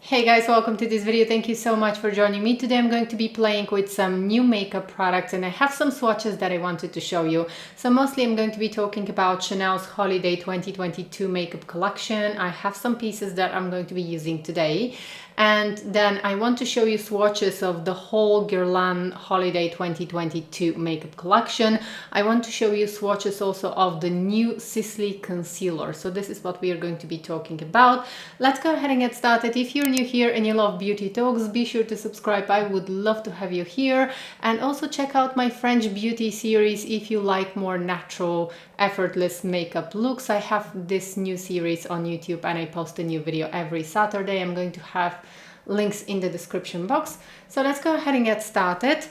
Hey guys, welcome to this video. Thank you so much for joining me. Today I'm going to be playing with some new makeup products and I have some swatches that I wanted to show you. So mostly I'm going to be talking about Chanel's Holiday 2022 makeup collection. I have some pieces that I'm going to be using today. And then I want to show you swatches of the whole Guerlain Holiday 2022 makeup collection. I want to show you swatches also of the new Sisley concealer. So this is what we are going to be talking about. Let's go ahead and get started. If you're new here and you love beauty talks, be sure to subscribe. I would love to have you here. And also check out my French beauty series if you like more natural, effortless makeup looks. I have this new series on YouTube and I post a new video every Saturday. I'm going to have links in the description box. So let's go ahead and get started.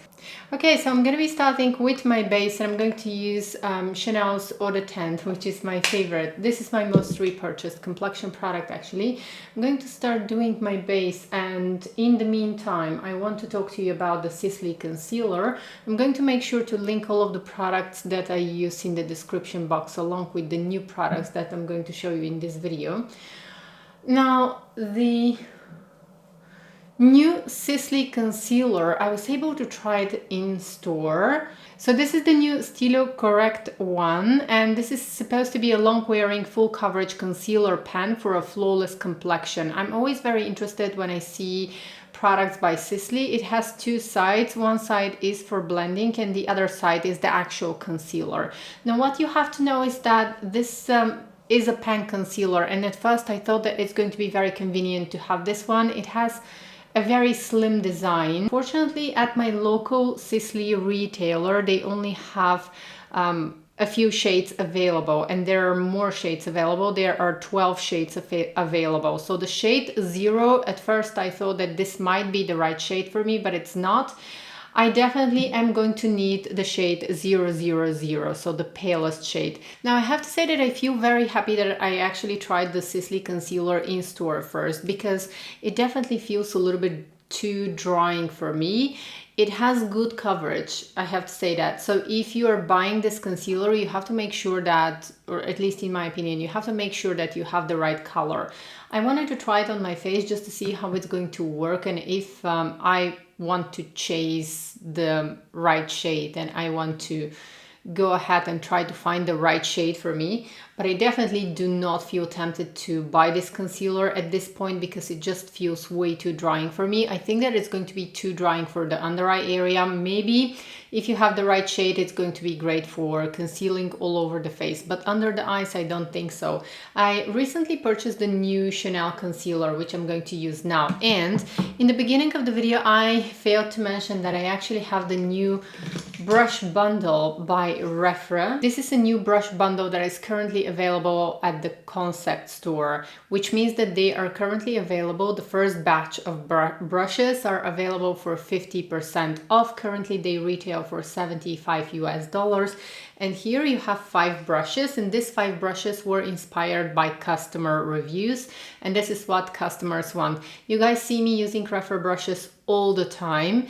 Okay, so I'm going to be starting with my base and I'm going to use Chanel's Eau de Teint, which is my favorite. This is my most repurchased complexion product actually. I'm going to start doing my base, and in the meantime I want to talk to you about the Sisley concealer. I'm going to make sure to link all of the products that I use in the description box along with the new products that I'm going to show you in this video. Now, the new Sisley concealer, I was able to try it in store. So this is the new Stylo Correct one, and this is supposed to be a long wearing full coverage concealer pen for a flawless complexion. I'm always very interested when I see products by Sisley. It has two sides. One side is for blending and the other side is the actual concealer. Now what you have to know is that this is a pen concealer, and at first I thought that it's going to be very convenient to have this one. It has a very slim design. Fortunately, at my local Sisley retailer, they only have a few shades available, and there are more shades available. There are 12 shades available. So the shade 0, at first I thought that this might be the right shade for me, but it's not. I definitely am going to need the shade 000, so the palest shade. Now I have to say that I feel very happy that I actually tried the Sisley concealer in store first, because it definitely feels a little bit too drying for me. It has good coverage, I have to say that. So if you are buying this concealer, you have to make sure that, or at least in my opinion, you have to make sure that you have the right color. I wanted to try it on my face just to see how it's going to work, and if I want to chase the right shade and I want to go ahead and try to find the right shade for me. But I definitely do not feel tempted to buy this concealer at this point because it just feels way too drying for me. I think that it's going to be too drying for the under eye area. Maybe if you have the right shade, it's going to be great for concealing all over the face, but under the eyes, I don't think so. I recently purchased the new Chanel concealer, which I'm going to use now. And in the beginning of the video, I failed to mention that I actually have the new brush bundle by Rephr. This is a new brush bundle that is currently available at the concept store, which means that they are currently available. The first batch of brushes are available for 50% off. Currently they retail for $75 US. And here you have 5 brushes, and these 5 brushes were inspired by customer reviews, and this is what customers want. You guys see me using Rephr brushes all the time.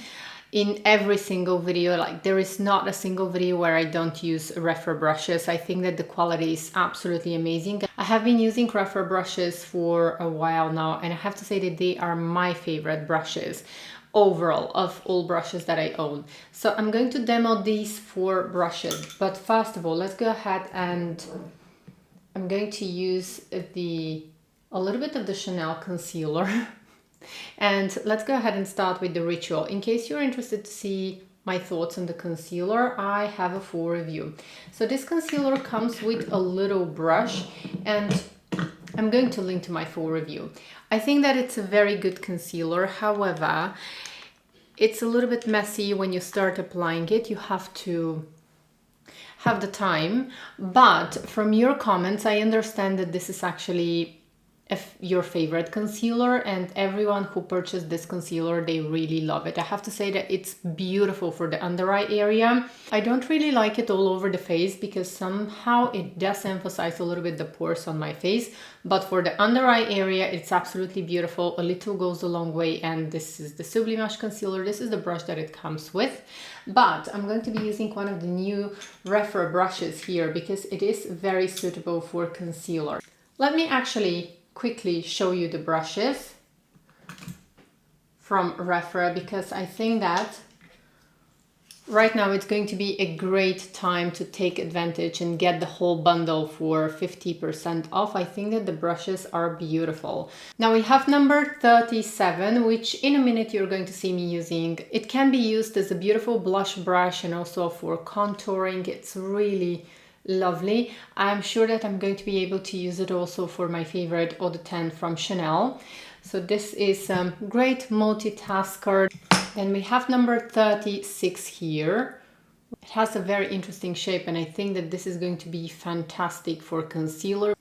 In every single video, like there is not a single video where I don't use Rephr brushes. I think that the quality is absolutely amazing. I have been using Rephr brushes for a while now, and I have to say that they are my favorite brushes overall of all brushes that I own. So I'm going to demo these 4 brushes, but first of all, let's go ahead and I'm going to use a little bit of the Chanel concealer. And let's go ahead and start with the ritual. In case you're interested to see my thoughts on the concealer, I have a full review. So this concealer comes with a little brush, and I'm going to link to my full review. I think that it's a very good concealer. However, it's a little bit messy when you start applying it. You have to have the time. But from your comments, I understand that this is actually your favorite concealer, and everyone who purchased this concealer, they really love it. I have to say that it's beautiful for the under eye area. I don't really like it all over the face because somehow it does emphasize a little bit the pores on my face, but for the under eye area, it's absolutely beautiful. A little goes a long way, and this is the Sublimage concealer. This is the brush that it comes with, but I'm going to be using one of the new Rephr brushes here because it is very suitable for concealer. Let me actually quickly show you the brushes. from Rephr, because I think that right now it's going to be a great time to take advantage and get the whole bundle for 50% off. I think that the brushes are beautiful. Now we have number 37, which in a minute you're going to see me using. It can be used as a beautiful blush brush and also for contouring. It's really lovely. I'm sure that I'm going to be able to use it also for my favorite Eau de Teint from Chanel. So this is a great multitasker. Then we have number 36 here. It has a very interesting shape, and I think that this is going to be fantastic for concealer.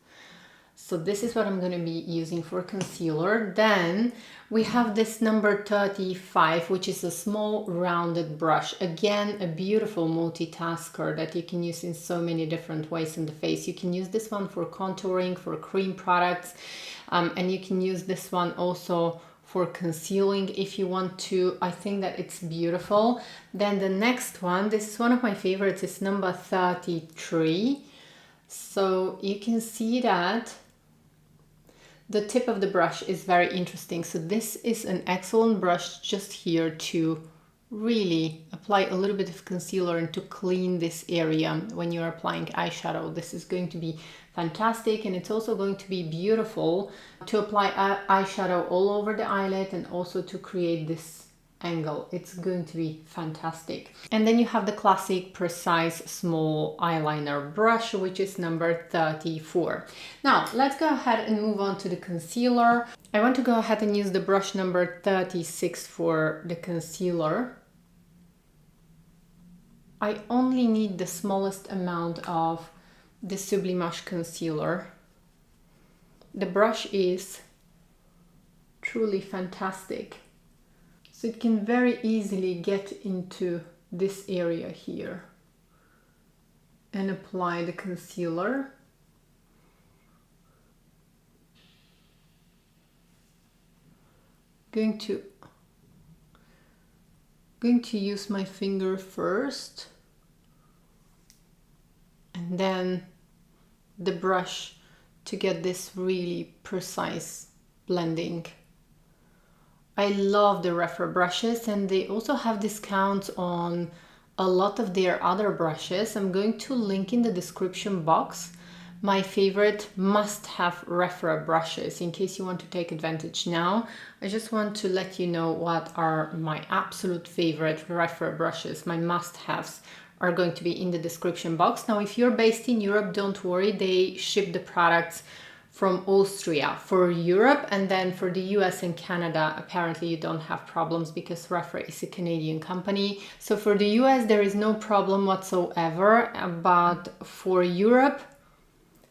So this is what I'm going to be using for concealer. Then we have this number 35, which is a small rounded brush. Again, a beautiful multitasker that you can use in so many different ways in the face. You can use this one for contouring, for cream products, and you can use this one also for concealing if you want to. I think that it's beautiful. Then the next one, this is one of my favorites, is number 33. So you can see that the tip of the brush is very interesting. So this is an excellent brush just here to really apply a little bit of concealer and to clean this area when you're applying eyeshadow. This is going to be fantastic, and it's also going to be beautiful to apply eyeshadow all over the eyelid and also to create this angle. It's going to be fantastic. And then you have the classic precise small eyeliner brush, which is number 34. Now let's go ahead and move on to the concealer. I want to go ahead and use the brush number 36 for the concealer. I only need the smallest amount of the Sublimash concealer. The brush is truly fantastic. So it can very easily get into this area here and apply the concealer. Going to use my finger first and then the brush to get this really precise blending. I love the Rephr brushes, and they also have discounts on a lot of their other brushes. I'm going to link in the description box my favorite must-have Rephr brushes in case you want to take advantage now. I just want to let you know what are my absolute favorite Rephr brushes. My must-haves are going to be in the description box. Now, if you're based in Europe, don't worry, they ship the products from Austria for Europe, and then for the US and Canada, apparently you don't have problems because Rephr is a Canadian company. So for the US, there is no problem whatsoever, but for Europe,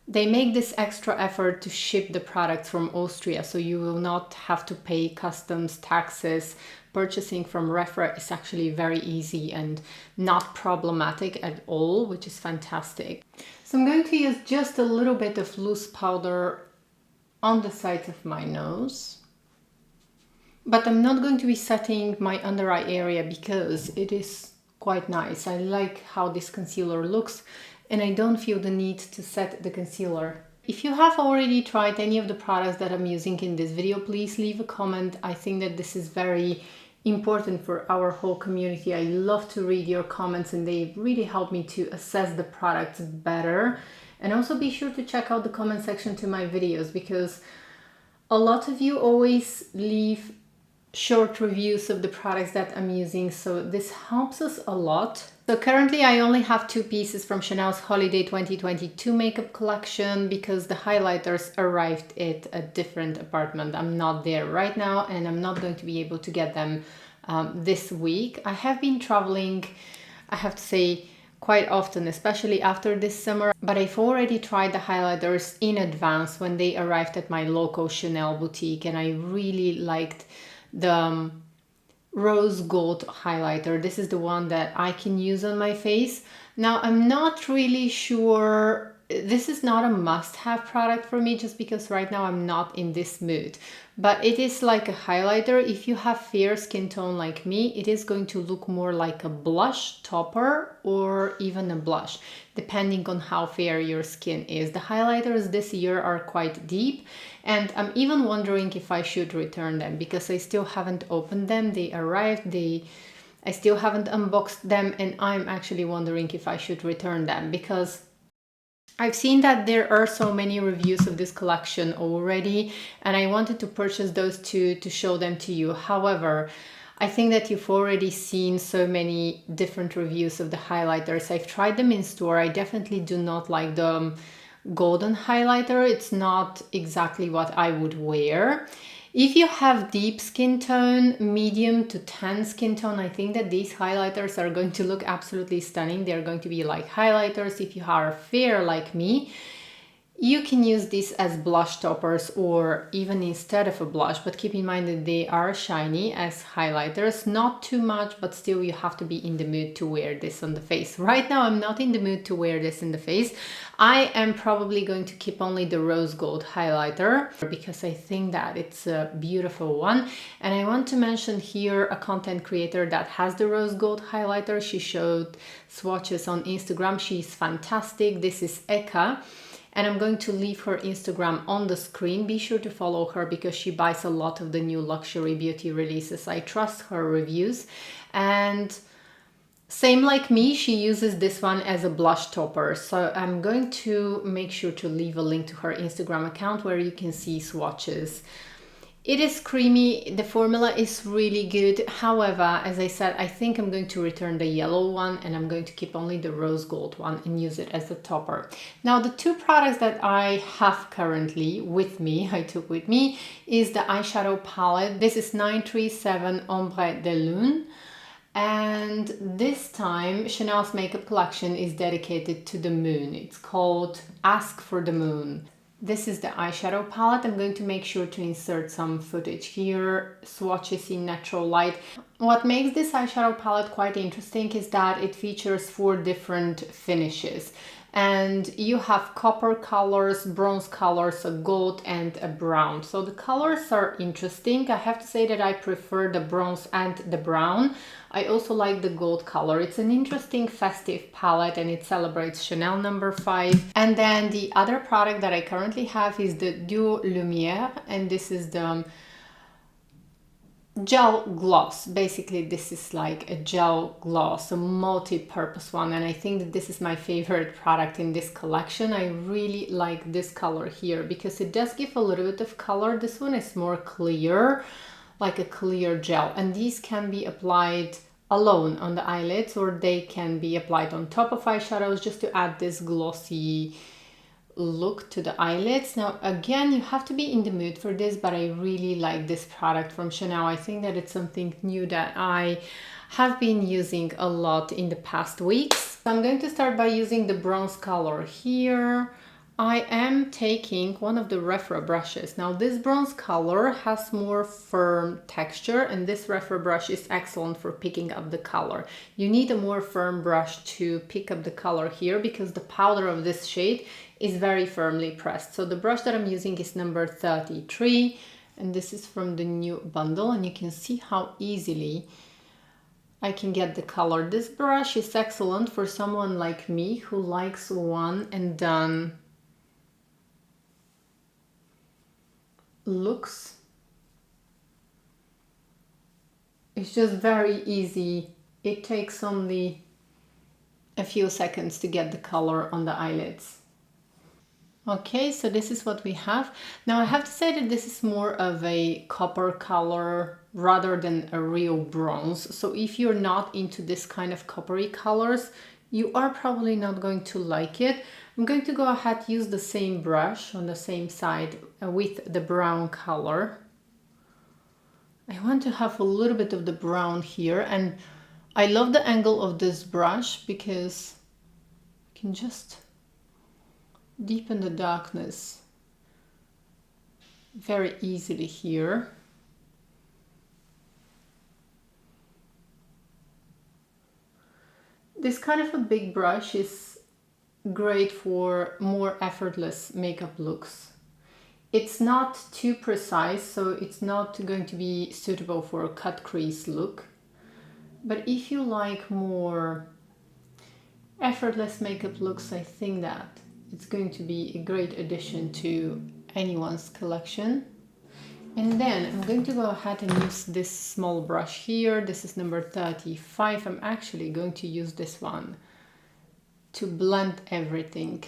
they make this extra effort to ship the products from Austria, so you will not have to pay customs, taxes. Purchasing from Rephr is actually very easy and not problematic at all, which is fantastic. So I'm going to use just a little bit of loose powder on the sides of my nose. But I'm not going to be setting my under eye area because it is quite nice. I like how this concealer looks, and I don't feel the need to set the concealer. If you have already tried any of the products that I'm using in this video, please leave a comment. I think that this is very important for our whole community. I love to read your comments, and they really help me to assess the products better. And also be sure to check out the comment section to my videos, because a lot of you always leave short reviews of the products that I'm using, so this helps us a lot. So currently I only have 2 pieces from Chanel's Holiday 2022 makeup collection because the highlighters arrived at a different apartment. I'm not there right now, and I'm not going to be able to get them this week. I have been traveling, I have to say, quite often, especially after this summer, but I've already tried the highlighters in advance when they arrived at my local Chanel boutique, and I really liked the rose gold highlighter. This is the one that I can use on my face. Now, I'm not really sure this is not a must-have product for me just because right now I'm not in this mood. But it is like a highlighter. If you have fair skin tone like me, it is going to look more like a blush topper or even a blush, depending on how fair your skin is. The highlighters this year are quite deep, and I'm even wondering if I should return them because I still haven't opened them. They arrived, I still haven't unboxed them, and I'm actually wondering if I should return them because I've seen that there are so many reviews of this collection already, and I wanted to purchase those two to show them to you. However, I think that you've already seen so many different reviews of the highlighters. I've tried them in store. I definitely do not like the golden highlighter. It's not exactly what I would wear. If you have deep skin tone, medium to tan skin tone, I think that these highlighters are going to look absolutely stunning. They're going to be like highlighters. If you are fair like me, you can use this as blush toppers or even instead of a blush, but keep in mind that they are shiny as highlighters. Not too much, but still you have to be in the mood to wear this on the face. Right now I'm not in the mood to wear this in the face. I am probably going to keep only the rose gold highlighter because I think that it's a beautiful one. And I want to mention here a content creator that has the rose gold highlighter. She showed swatches on Instagram. She's fantastic. This is Eka. And I'm going to leave her Instagram on the screen. Be sure to follow her because she buys a lot of the new luxury beauty releases. I trust her reviews. And same like me, she uses this one as a blush topper. So I'm going to make sure to leave a link to her Instagram account where you can see swatches. It is creamy, the formula is really good. However, as I said, I think I'm going to return the yellow one and I'm going to keep only the rose gold one and use it as a topper. Now, the two products that I have currently with me, I took with me, is the eyeshadow palette. This is 937 Ombre de Lune. And this time, Chanel's makeup collection is dedicated to the moon. It's called Ask for the Moon. This is the eyeshadow palette. I'm going to make sure to insert some footage here, swatches in natural light. What makes this eyeshadow palette quite interesting is that it features 4 different finishes. And you have copper colors, bronze colors, a gold and a brown. So the colors are interesting. I have to say that I prefer the bronze and the brown. I also like the gold color. It's an interesting festive palette and it celebrates Chanel No. 5. And then the other product that I currently have is the Duo Lumière, and this is the gel gloss. Basically this is like a gel gloss, a multi-purpose one, and I think that this is my favorite product in this collection. I really like this color here because it does give a little bit of color. This one is more clear, like a clear gel, and these can be applied alone on the eyelids or they can be applied on top of eyeshadows just to add this glossy look to the eyelids. Now again, you have to be in the mood for this, but I really like this product from Chanel. I think that it's something new that I have been using a lot in the past weeks. So I'm going to start by using the bronze color here. I am taking one of the Rephr brushes. Now this bronze color has more firm texture and this Rephr brush is excellent for picking up the color. You need a more firm brush to pick up the color here because the powder of this shade is very firmly pressed. So the brush that I'm using is number 33 and this is from the new bundle, and you can see how easily I can get the color. This brush is excellent for someone like me who likes one and done looks. It's just very easy. It takes only a few seconds to get the color on the eyelids. Okay, so this is what we have. Now I have to say that this is more of a copper color rather than a real bronze. So if you're not into this kind of coppery colors, you are probably not going to like it. I'm going to go ahead, use the same brush on the same side with the brown color. I want to have a little bit of the brown here, and I love the angle of this brush because I can just deepen the darkness very easily here. This kind of a big brush is great for more effortless makeup looks. It's not too precise, so it's not going to be suitable for a cut crease look. But if you like more effortless makeup looks, I think that it's going to be a great addition to anyone's collection. And then I'm going to go ahead and use this small brush here. This is number 35. I'm actually going to use this one to blend everything.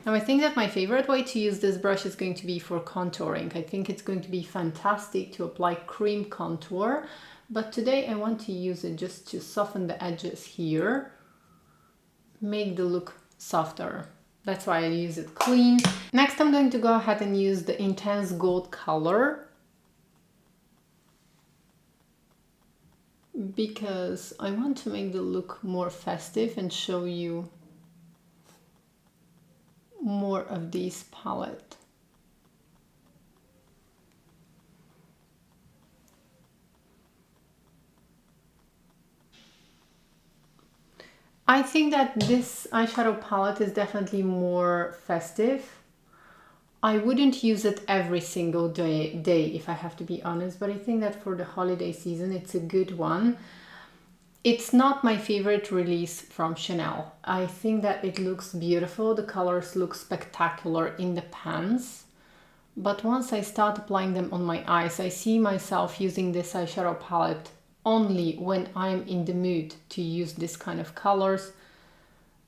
Now I think that my favorite way to use this brush is going to be for contouring. I think it's going to be fantastic to apply cream contour, but today I want to use it just to soften the edges here, make the look softer. That's why I use it clean. Next I'm going to go ahead and use the intense gold color, because I want to make the look more festive and show you more of this palette. I think that this eyeshadow palette is definitely more festive. I wouldn't use it every single day if I have to be honest, but I think that for the holiday season it's a good one. It's not my favorite release from Chanel. I think that it looks beautiful. The colors look spectacular in the pans. But once I start applying them on my eyes, I see myself using this eyeshadow palette only when I'm in the mood to use this kind of colors,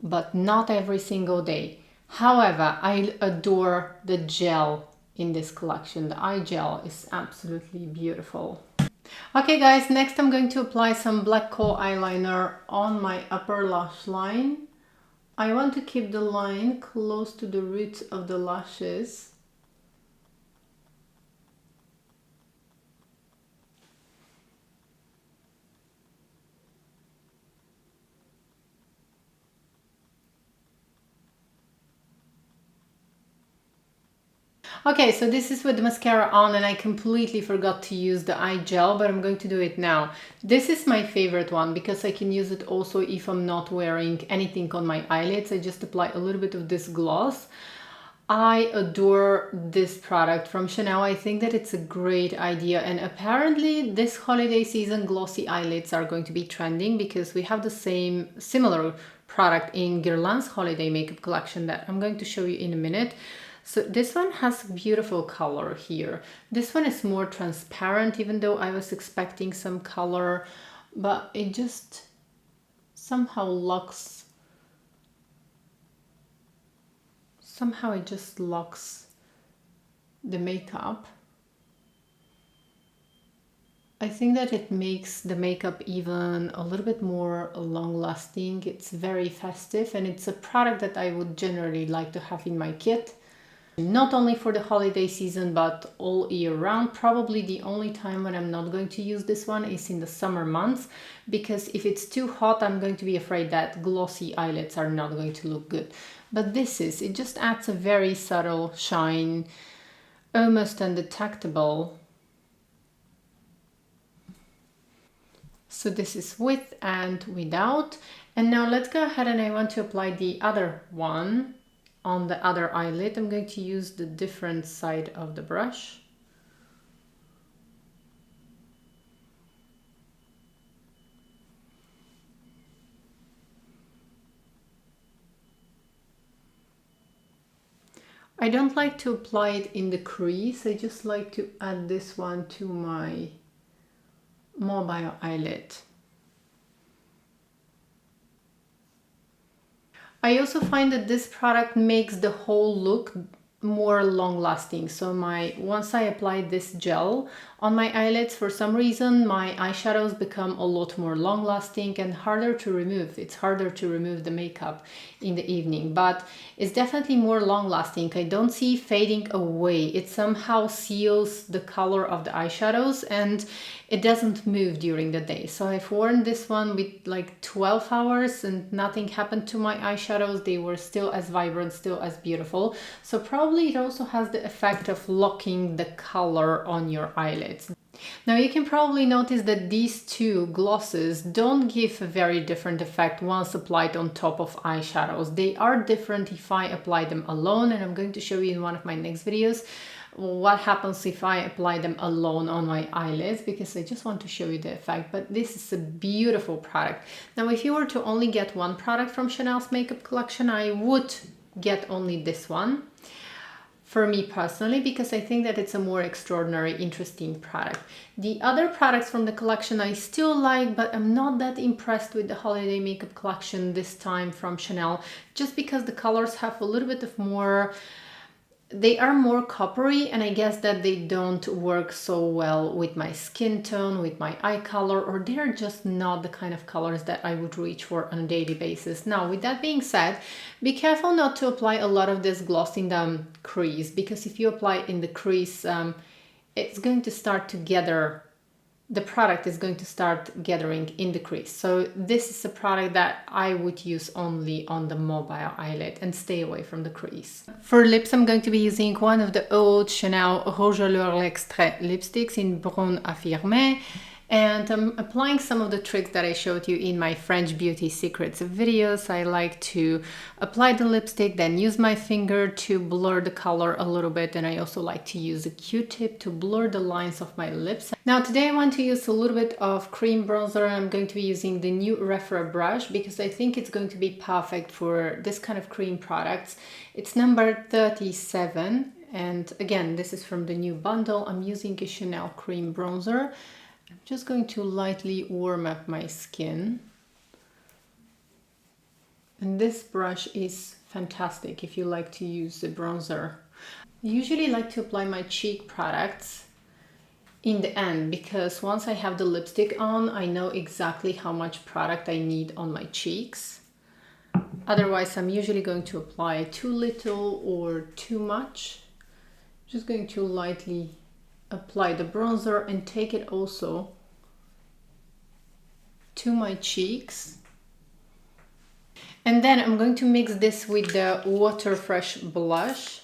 but not every single day. However, I adore the gel in this collection. The eye gel is absolutely beautiful. Okay guys, next I'm going to apply some black kohl eyeliner on my upper lash line. I want to keep the line close to the roots of the lashes. Okay, so this is with the mascara on and I completely forgot to use the eye gel, but I'm going to do it now. This is my favorite one because I can use it also if I'm not wearing anything on my eyelids. I just apply a little bit of this gloss. I adore this product from Chanel. I think that it's a great idea, and apparently this holiday season glossy eyelids are going to be trending because we have the similar product in Guerlain's holiday makeup collection that I'm going to show you in a minute. So this one has beautiful color here. This one is more transparent, even though I was expecting some color, but it just somehow locks, it just locks the makeup. I think that it makes the makeup even a little bit more long-lasting. It's very festive and it's a product that I would generally like to have in my kit. Not only for the holiday season, but all year round. Probably the only time when I'm not going to use this one is in the summer months, because if it's too hot, I'm going to be afraid that glossy eyelids are not going to look good. But it just adds a very subtle shine, almost undetectable. So this is with and without. And now let's go ahead and I want to apply the other one on the other eyelid. I'm going to use the different side of the brush. I don't like to apply it in the crease. I just like to add this one to my mobile eyelid. I also find that this product makes the whole look more long lasting. So once I apply this gel on my eyelids, for some reason my eyeshadows become a lot more long lasting and harder to remove. It's harder to remove the makeup in the evening, but it's definitely more long lasting. I don't see fading away. It somehow seals the color of the eyeshadows and it doesn't move during the day. So I've worn this one with like 12 hours and nothing happened to my eyeshadows. They were still as vibrant, still as beautiful. So probably it also has the effect of locking the color on your eyelids. Now you can probably notice that these two glosses don't give a very different effect once applied on top of eyeshadows. They are different if I apply them alone, and I'm going to show you in one of my next videos what happens if I apply them alone on my eyelids, because I just want to show you the effect. But this is a beautiful product. Now if you were to only get one product from Chanel's makeup collection, I would get only this one, for me personally, because I think that it's a more extraordinary, interesting product. The other products from the collection I still like, but I'm not that impressed with the holiday makeup collection this time from Chanel, just because the colors have a little bit of more, they are more coppery, and I guess that they don't work so well with my skin tone, with my eye color, or they're just not the kind of colors that I would reach for on a daily basis. Now, with that being said, be careful not to apply a lot of this gloss in the crease, because if you apply it in the crease, it's going to start to gather, the product is going to start gathering in the crease. So this is a product that I would use only on the mobile eyelid and stay away from the crease. For lips, I'm going to be using one of the old Chanel Rouge à Lèvres L'Extrait lipsticks in Brun Affirmé. And I'm applying some of the tricks that I showed you in my French Beauty Secrets videos. I like to apply the lipstick, then use my finger to blur the color a little bit. And I also like to use a Q-tip to blur the lines of my lips. Now today I want to use a little bit of cream bronzer. I'm going to be using the new Rephr brush because I think it's going to be perfect for this kind of cream products. It's number 37. And again, this is from the new bundle. I'm using a Chanel cream bronzer. I'm just going to lightly warm up my skin. And this brush is fantastic if you like to use the bronzer. I usually like to apply my cheek products in the end, because once I have the lipstick on, I know exactly how much product I need on my cheeks. Otherwise, I'm usually going to apply too little or too much. Just going to lightly apply the bronzer and take it also to my cheeks. And then I'm going to mix this with the Water Fresh blush.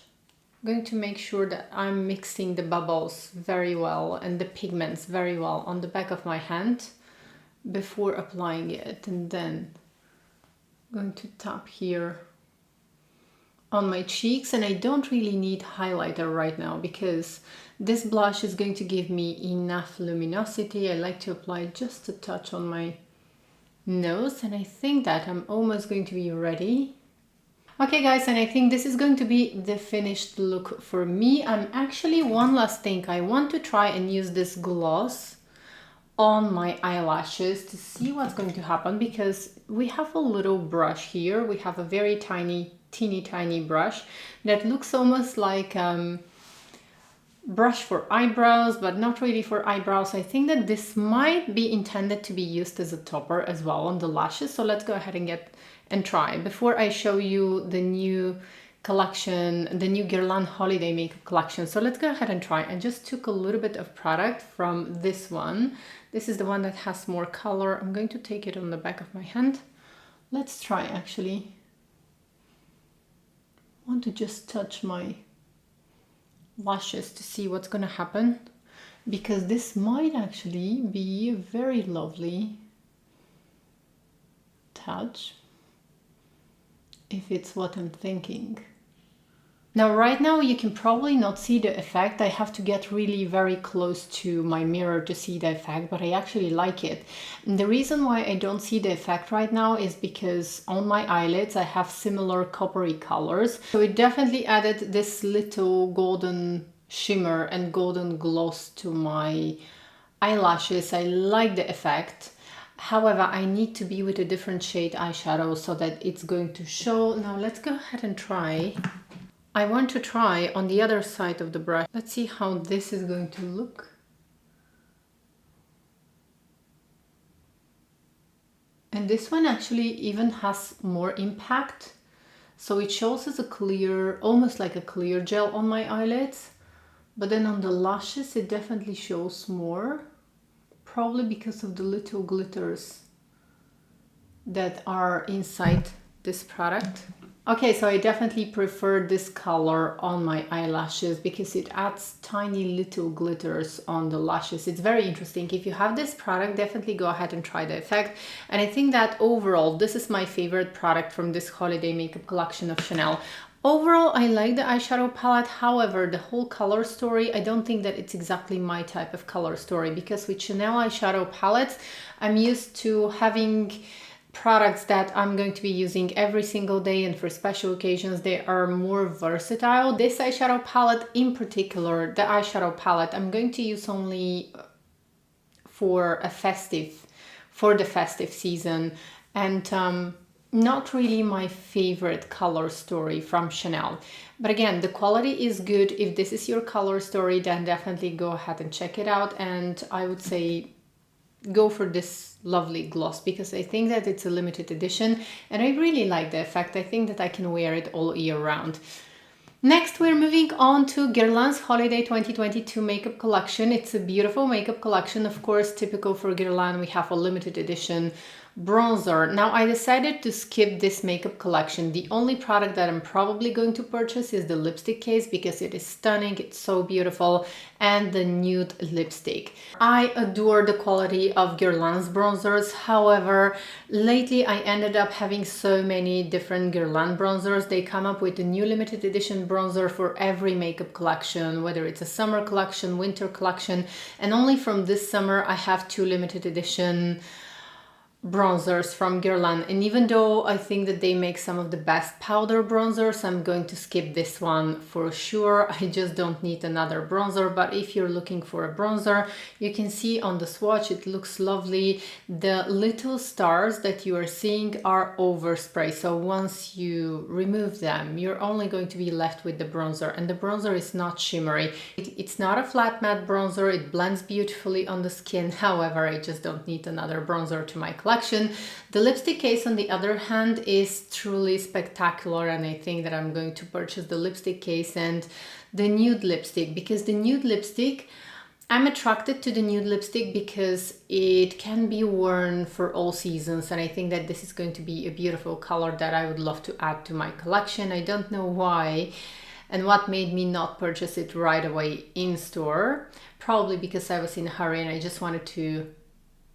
I'm going to make sure that I'm mixing the bubbles very well and the pigments very well on the back of my hand before applying it. And then I'm going to tap here on my cheeks, and I don't really need highlighter right now because this blush is going to give me enough luminosity. I like to apply just a touch on my nose, and I think that I'm almost going to be ready. Okay guys, and I think this is going to be the finished look for me. Actually, one last thing, I want to try and use this gloss on my eyelashes to see what's going to happen, because we have a little brush here. We have a very teeny tiny brush that looks almost like brush for eyebrows, but not really for eyebrows. I think that this might be intended to be used as a topper as well on the lashes. So let's go ahead and try. Before I show you the new collection, the new Guerlain Holiday makeup collection. So let's go ahead and try. I just took a little bit of product from this one. This is the one that has more color. I'm going to take it on the back of my hand. Let's try actually. I want to just touch my lashes to see what's going to happen, because this might actually be a very lovely touch if it's what I'm thinking. Now right now you can probably not see the effect. I have to get really very close to my mirror to see the effect, but I actually like it. And the reason why I don't see the effect right now is because on my eyelids I have similar coppery colors. So it definitely added this little golden shimmer and golden gloss to my eyelashes. I like the effect. However, I need to be with a different shade eyeshadow so that it's going to show. Now let's go ahead and try. I want to try on the other side of the brush. Let's see how this is going to look. And this one actually even has more impact. So it shows as a clear, almost like a clear gel on my eyelids. But then on the lashes, it definitely shows more. Probably because of the little glitters that are inside this product. Okay, so I definitely prefer this color on my eyelashes because it adds tiny little glitters on the lashes. It's very interesting. If you have this product, definitely go ahead and try the effect. And I think that overall, this is my favorite product from this holiday makeup collection of Chanel. Overall, I like the eyeshadow palette. However, the whole color story, I don't think that it's exactly my type of color story, because with Chanel eyeshadow palettes, I'm used to having products that I'm going to be using every single day, and for special occasions they are more versatile. This eyeshadow palette in particular, the eyeshadow palette, I'm going to use only for the festive season, and not really my favorite color story from Chanel. But again, the quality is good. If this is your color story, then definitely go ahead and check it out, and I would say go for this lovely gloss because I think that it's a limited edition and I really like the effect. I think that I can wear it all year round. Next, we're moving on to Guerlain's Holiday 2022 makeup collection. It's a beautiful makeup collection. Of course, typical for Guerlain, we have a limited edition bronzer. Now, I decided to skip this makeup collection. The only product that I'm probably going to purchase is the lipstick case because it is stunning, it's so beautiful, and the nude lipstick. I adore the quality of Guerlain's bronzers. However, lately I ended up having so many different Guerlain bronzers. They come up with a new limited edition bronzer for every makeup collection, whether it's a summer collection, winter collection, and only from this summer I have 2 limited edition bronzers from Guerlain. And even though I think that they make some of the best powder bronzers, I'm going to skip this one for sure. I just don't need another bronzer. But if you're looking for a bronzer, you can see on the swatch it looks lovely. The little stars that you are seeing are overspray, so once you remove them you're only going to be left with the bronzer, and the bronzer is not shimmery. It's not a flat matte bronzer. It blends beautifully on the skin. However, I just don't need another bronzer to my collection. The lipstick case, on the other hand, is truly spectacular, and I think that I'm going to purchase the lipstick case and the nude lipstick, because the nude lipstick, I'm attracted to the nude lipstick because it can be worn for all seasons, and I think that this is going to be a beautiful color that I would love to add to my collection. I don't know why and what made me not purchase it right away in store. Probably because I was in a hurry and I just wanted to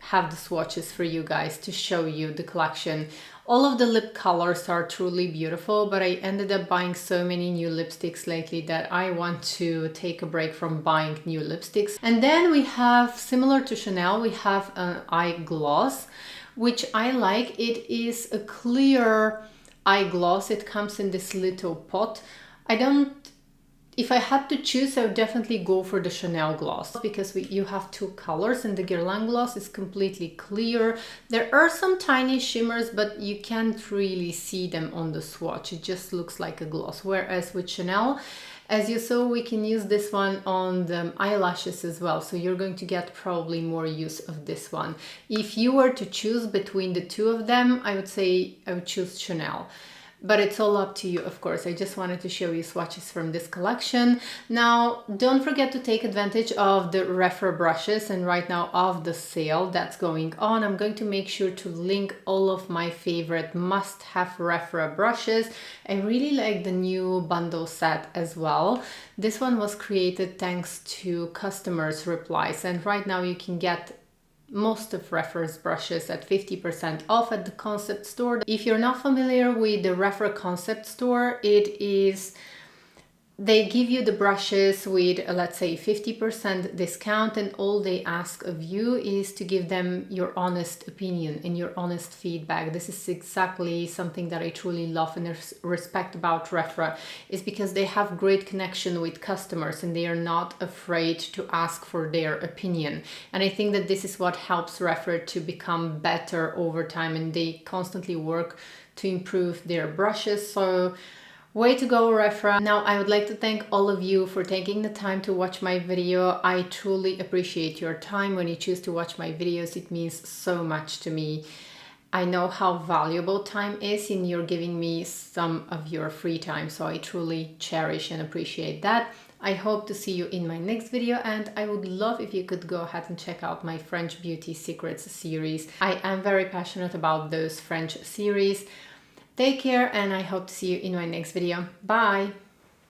have the swatches for you guys to show you the collection. All of the lip colors are truly beautiful, but I ended up buying so many new lipsticks lately that I want to take a break from buying new lipsticks. And then we have, similar to Chanel, we have an eye gloss, which I like. It is a clear eye gloss. It comes in this little pot. If I had to choose, I would definitely go for the Chanel gloss because you have 2 colors, and the Guerlain gloss is completely clear. There are some tiny shimmers, but you can't really see them on the swatch. It just looks like a gloss. Whereas with Chanel, as you saw, we can use this one on the eyelashes as well. So you're going to get probably more use of this one. If you were to choose between the 2 of them, I would say I would choose Chanel. But it's all up to you, of course. I just wanted to show you swatches from this collection. Now, don't forget to take advantage of the Rephr brushes, and right now of the sale that's going on. I'm going to make sure to link all of my favorite must-have Rephr brushes. I really like the new bundle set as well. This one was created thanks to customers' replies, and right now you can get most of Rephr's brushes at 50% off at the concept store. If you're not familiar with the Rephr concept store, they give you the brushes with, let's say, 50% discount, and all they ask of you is to give them your honest opinion and your honest feedback. This is exactly something that I truly love and respect about Rephr, is because they have great connection with customers and they are not afraid to ask for their opinion. And I think that this is what helps Rephr to become better over time, and they constantly work to improve their brushes. So way to go, Rephr. Now, I would like to thank all of you for taking the time to watch my video. I truly appreciate your time. When you choose to watch my videos, it means so much to me. I know how valuable time is, and you're giving me some of your free time, so I truly cherish and appreciate that. I hope to see you in my next video, and I would love if you could go ahead and check out my French Beauty Secrets series. I am very passionate about those French series. Take care, and I hope to see you in my next video. Bye!